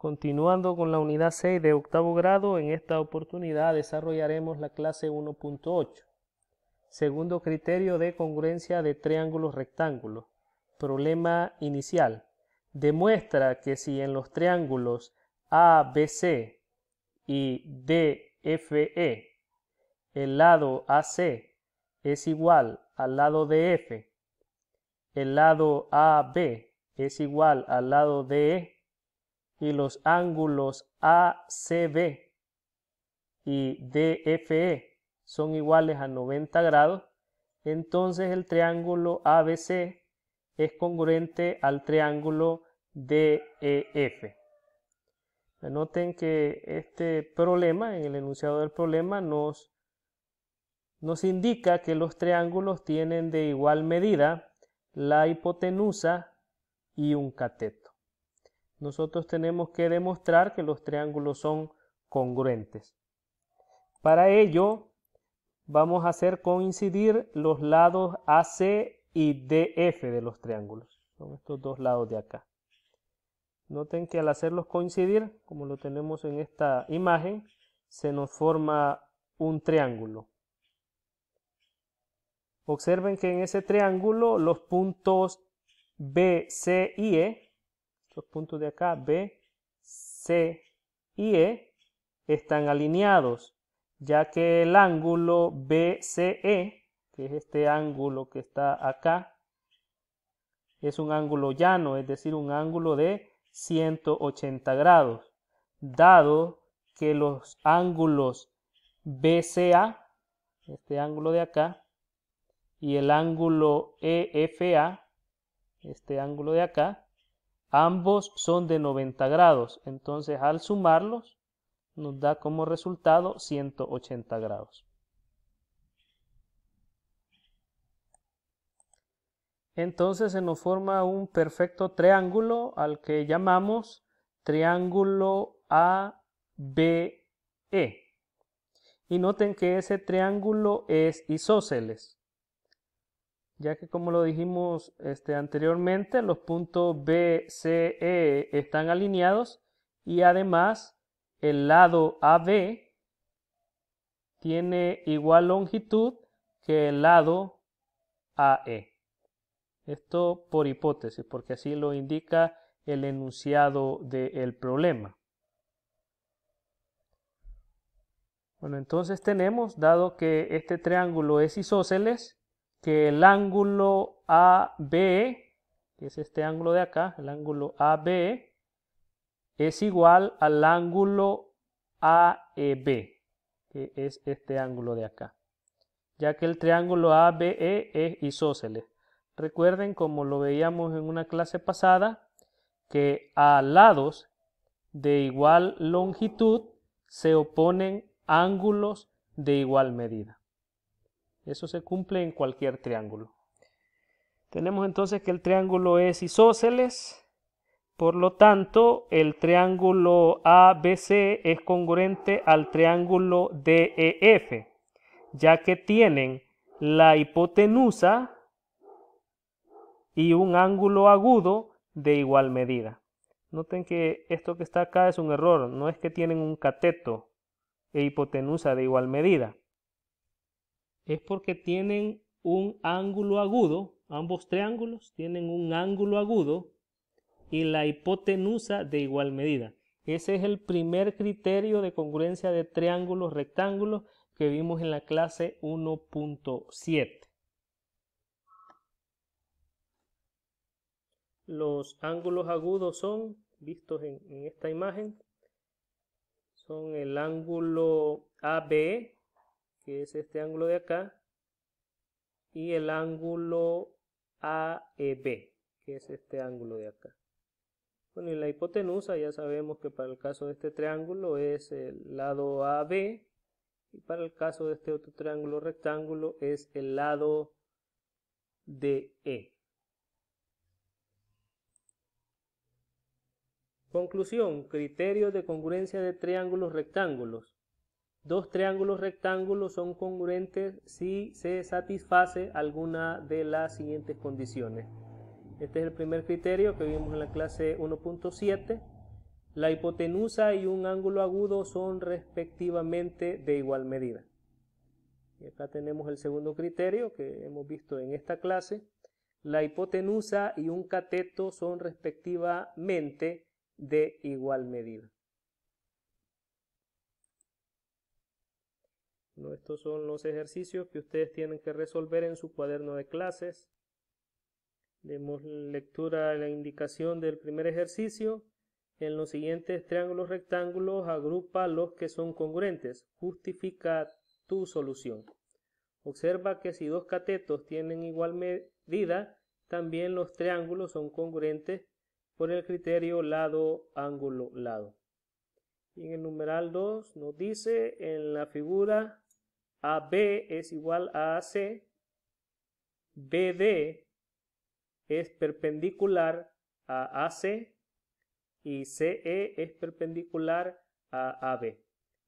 Continuando con la unidad 6 de octavo grado, en esta oportunidad desarrollaremos la clase 1.8. Segundo criterio de congruencia de triángulos rectángulos. Problema inicial. Demuestra que si en los triángulos ABC y DFE el lado AC es igual al lado DF, el lado AB es igual al lado DE, y los ángulos ACB y DFE son iguales a 90 grados, entonces el triángulo ABC es congruente al triángulo DEF. Noten que este problema, en el enunciado del problema, nos indica que los triángulos tienen de igual medida la hipotenusa y un cateto. Nosotros tenemos que demostrar que los triángulos son congruentes. Para ello, vamos a hacer coincidir los lados AC y DF de los triángulos. Son estos dos lados de acá. Noten que al hacerlos coincidir, como lo tenemos en esta imagen, se nos forma un triángulo. Observen que en ese triángulo los puntos B, C y E, los puntos de acá, B, C y E, están alineados, ya que el ángulo BCE, que es este ángulo que está acá, es un ángulo llano, es decir, un ángulo de 180 grados, dado que los ángulos BCA, este ángulo de acá, y el ángulo EFA, este ángulo de acá, ambos son de 90 grados, entonces al sumarlos nos da como resultado 180 grados. Entonces se nos forma un perfecto triángulo al que llamamos triángulo ABE. Y noten que ese triángulo es isósceles, ya que como lo dijimos anteriormente, los puntos B, C, E están alineados y además el lado AB tiene igual longitud que el lado AE. Esto por hipótesis, porque así lo indica el enunciado del problema. Bueno, entonces tenemos, dado que este triángulo es isósceles, que el ángulo ABE, que es este ángulo de acá, el ángulo ABE, es igual al ángulo AEB, que es este ángulo de acá, ya que el triángulo ABE es isósceles. Recuerden, como lo veíamos en una clase pasada, que a lados de igual longitud se oponen ángulos de igual medida. Eso se cumple en cualquier triángulo. Tenemos entonces que el triángulo es isósceles, por lo tanto el triángulo ABC es congruente al triángulo DEF, ya que tienen la hipotenusa y un ángulo agudo de igual medida. Noten que esto que está acá es un error, no es que tienen un cateto e hipotenusa de igual medida. Es porque tienen un ángulo agudo, ambos triángulos tienen un ángulo agudo y la hipotenusa de igual medida. Ese es el primer criterio de congruencia de triángulos rectángulos que vimos en la clase 1.7. Los ángulos agudos son, vistos en esta imagen, son el ángulo ABE, que es este ángulo de acá, y el ángulo AEB, que es este ángulo de acá. Bueno, y la hipotenusa ya sabemos que para el caso de este triángulo es el lado AB, y para el caso de este otro triángulo rectángulo es el lado DE. Conclusión, criterios de congruencia de triángulos rectángulos. Dos triángulos rectángulos son congruentes si se satisface alguna de las siguientes condiciones. Este es el primer criterio que vimos en la clase 1.7. La hipotenusa y un ángulo agudo son respectivamente de igual medida. Y acá tenemos el segundo criterio que hemos visto en esta clase. La hipotenusa y un cateto son respectivamente de igual medida. Bueno, estos son los ejercicios que ustedes tienen que resolver en su cuaderno de clases. Demos lectura a la indicación del primer ejercicio. En los siguientes triángulos rectángulos agrupa los que son congruentes. Justifica tu solución. Observa que si dos catetos tienen igual medida, también los triángulos son congruentes por el criterio lado, ángulo, lado. Y en el numeral 2 nos dice en la figura AB es igual a AC, BD es perpendicular a AC y CE es perpendicular a AB.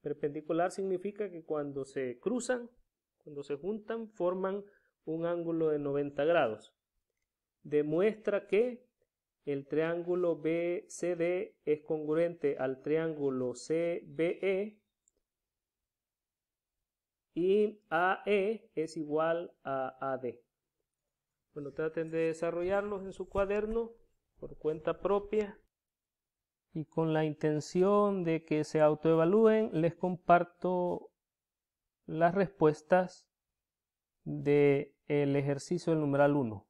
Perpendicular significa que cuando se cruzan, cuando se juntan, forman un ángulo de 90 grados. Demuestra que el triángulo BCD es congruente al triángulo CBE y AE es igual a AD. Bueno, traten de desarrollarlos en su cuaderno por cuenta propia. Y con la intención de que se autoevalúen, les comparto las respuestas del ejercicio del numeral 1.